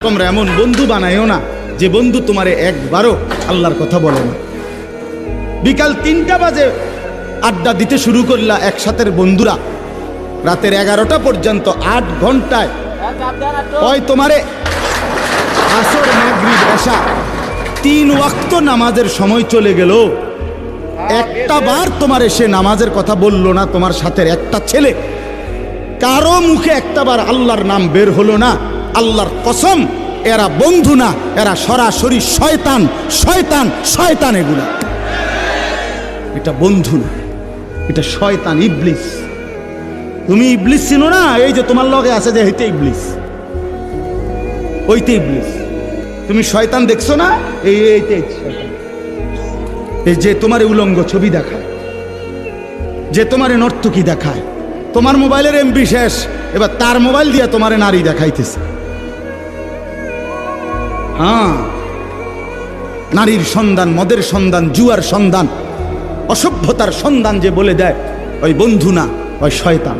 তোমরা এমন বন্ধু বানাইও না যে বন্ধু তোমারে একবারও আল্লাহর কথা বলে না। বিকাল 3টা বাজে আড্ডা দিতে শুরু করলা একসাথে বন্ধুরা, রাতের 11টা পর্যন্ত 8 ঘন্টায় ওই তোমারে আসর মাগরিব এশা 3 ওয়াক্ত নামাজের সময় চলে গেল, একটা বার তোমার এসে নামাজের কথা বললো না। তোমার সাথে একটা ছেলে কারো মুখে একটাবার আল্লাহর নাম বের হলো না। আল্লাহর কসম, এরা বন্ধু না, এরা সরাসরি শয়তান। শয়তান শয়তান, এগুলা এটা বন্ধু না, এটা শয়তান, ইবলিস। তুমি ইবলিস চিনো না? এই যে তোমার লগে আছে যে হইতে ইবলিস, ওইতে ইবলিস। তুমি শয়তান দেখছো না? এইতে শয়তান। এই যে তোমার উলঙ্গ ছবি দেখায়, যে তোমার নর্তকী দেখায়, তোমার মোবাইলের এমবি শেষ, এবার তার মোবাইল দিয়ে তোমার নারী দেখাইতেছে। হ্যাঁ, নারীর সন্ধান, মদের সন্ধান, জুয়ার সন্ধান, অসভ্যতার সন্ধান যে বলে দেয়, ওই বন্ধু না, ওই শয়তান।